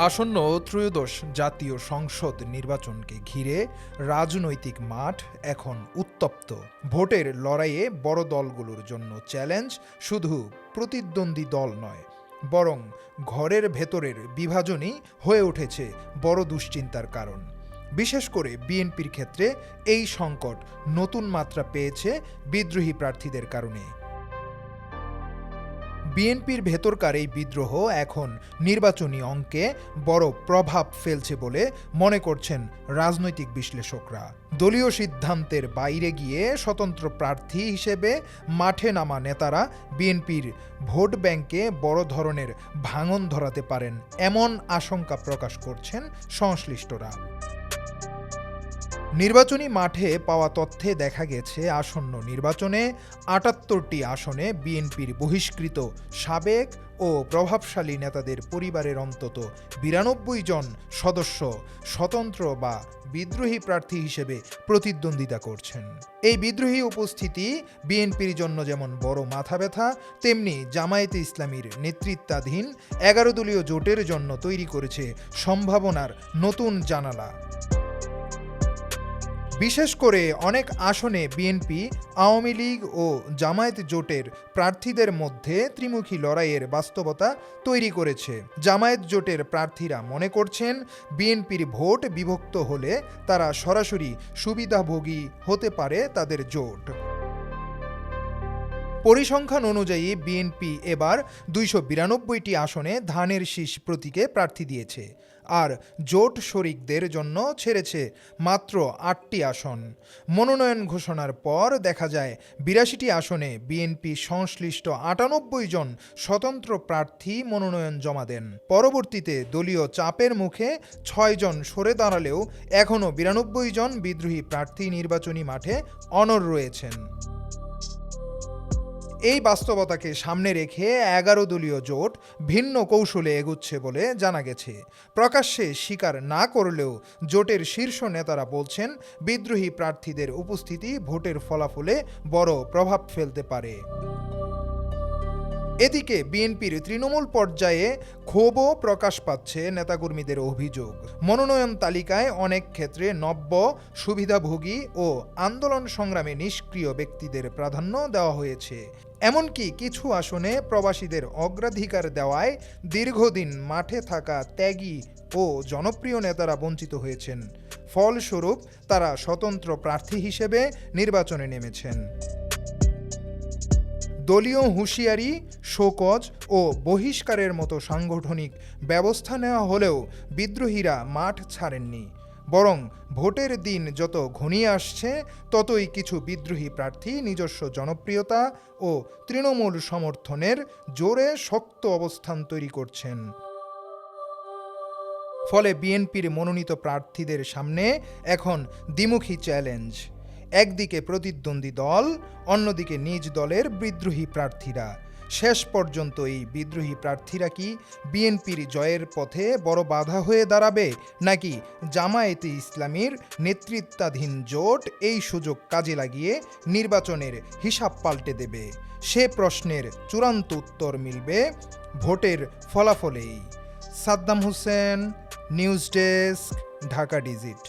আসন্ন ত্রয়োদশ জাতীয় সংসদ নির্বাচনকে ঘিরে রাজনৈতিক মাঠ এখন উত্তপ্ত। ভোটের লড়াইয়ে বড় দলগুলোর জন্য চ্যালেঞ্জ শুধু প্রতিদ্বন্দ্বী দল নয়, বরং ঘরের ভেতরের বিভাজনই হয়ে উঠেছে বড় দুশ্চিন্তার কারণ। বিশেষ করে বিএনপির ক্ষেত্রে এই সংকট নতুন মাত্রা পেয়েছে বিদ্রোহী প্রার্থীদের কারণে। বিএনপির ভেতরকার এই বিদ্রোহ এখন নির্বাচনী অঙ্কে বড় প্রভাব ফেলছে বলে মনে করছেন রাজনৈতিক বিশ্লেষকরা। দলীয় সিদ্ধান্তের বাইরে গিয়ে স্বতন্ত্র প্রার্থী হিসেবে মাঠে নামা নেতারা বিএনপির ভোট ব্যাংকে বড় ধরনের ভাঙন ধরাতে পারেন এমন আশঙ্কা প্রকাশ করছেন সংশ্লিষ্টরা। নির্বাচনী মাঠে পাওয়া তথ্যে দেখা গেছে, আসন্ন নির্বাচনে ৭৮টি আসনে বিএনপির বহিষ্কৃত সাবেক ও প্রভাবশালী নেতাদের পরিবারের অন্তত ৯২ জন সদস্য স্বতন্ত্র বা বিদ্রোহী প্রার্থী হিসেবে প্রতিদ্বন্দ্বিতা করছেন। এই বিদ্রোহী উপস্থিতি বিএনপির জন্য যেমন বড় মাথা ব্যথা, তেমনি জামায়াতে ইসলামীর নেতৃত্বাধীন ১১ দলীয় জোটের জন্য তৈরি করেছে সম্ভাবনার নতুন জানালা। বিশেষ করে অনেক আসনে বিএনপি, আওয়ামী লীগ ও জামায়াত জোটের প্রার্থীদের মধ্যে ত্রিমুখী লড়াইয়ের বাস্তবতা তৈরি করেছে। জামায়াত জোটের প্রার্থীরা মনে করছেন, বিএনপির ভোট বিভক্ত হলে তারা সরাসরি সুবিধাভোগী হতে পারে তাদের জোট। পরিসংখ্যান অনুযায়ী বিএনপি এবার ২৯২টি আসনে ধানের শীষ প্রতীকে প্রার্থী দিয়েছে, আর জোট শরিকদের জন্য ছেড়েছে মাত্র ৮টি আসন। মনোনয়ন ঘোষণার পর দেখা যায় ৮২টি আসনে বিএনপি সংশ্লিষ্ট ৯৮ জন স্বতন্ত্র প্রার্থী মনোনয়ন জমা দেন। পরবর্তীতে দলীয় চাপের মুখে ৬ জন সরে দাঁড়ালেও এখনও ৯২ জন বিদ্রোহী প্রার্থী নির্বাচনী মাঠে অনড় রয়েছেন। এই বাস্তবতাকে সামনে রেখে ১১ দলীয় জোট ভিন্ন কৌশলে এগুচ্ছে বলে জানা গেছে। প্রকাশ্যে স্বীকার না করলেও জোটের শীর্ষ নেতারা বলছেন, বিদ্রোহী প্রার্থীদের উপস্থিতি ভোটের ফলাফলে বড় প্রভাব ফেলতে পারে। এদিকে বিএনপির তৃণমূল পর্যায়ে ক্ষোভও প্রকাশ পাচ্ছে নেতাকর্মীদের অভিযোগ। মনোনয়ন তালিকায় অনেক ক্ষেত্রে নব্য, সুবিধাভোগী ও আন্দোলন সংগ্রামে নিষ্ক্রিয় ব্যক্তিদের প্রাধান্য দেওয়া হয়েছে। এমনকি কিছু আসনে প্রবাসীদের অগ্রাধিকার দেওয়ায় দীর্ঘদিন মাঠে থাকা ত্যাগী ও জনপ্রিয় নেতারা বঞ্চিত হয়েছেন। ফলস্বরূপ তারা স্বতন্ত্র প্রার্থী হিসেবে নির্বাচনে নেমেছেন। দলীয় হুঁশিয়ারি, শোকজ ও বহিষ্কারের মতো সাংগঠনিক ব্যবস্থা নেওয়া হলেও বিদ্রোহীরা মাঠ ছাড়েননি। বরং ভোটের দিন যত ঘনিয়ে আসছে, ততই কিছু বিদ্রোহী প্রার্থী নিজস্ব জনপ্রিয়তা ও তৃণমূল সমর্থনের জোরে শক্ত অবস্থান তৈরি করছেন। ফলে বিএনপির মনোনীত প্রার্থীদের সামনে এখন দ্বিমুখী চ্যালেঞ্জ। একদিকে প্রতিদ্বন্দ্বী দল, অন্যদিকে নিজ দলের বিদ্রোহী প্রার্থীরা। শেষ পর্যন্ত এই বিদ্রোহী প্রার্থীরা কি বিএনপির জয়ের পথে বড় বাধা হয়ে দাঁড়াবে, নাকি জামায়াতে ইসলামীর নেতৃত্বাধীন জোট এই সুযোগ কাজে লাগিয়ে নির্বাচনের হিসাব পাল্টে দেবে? সে প্রশ্নের চূড়ান্ত উত্তর মিলবে ভোটের ফলাফলেই। Saddam Hossain, news desk, Dhaka digit.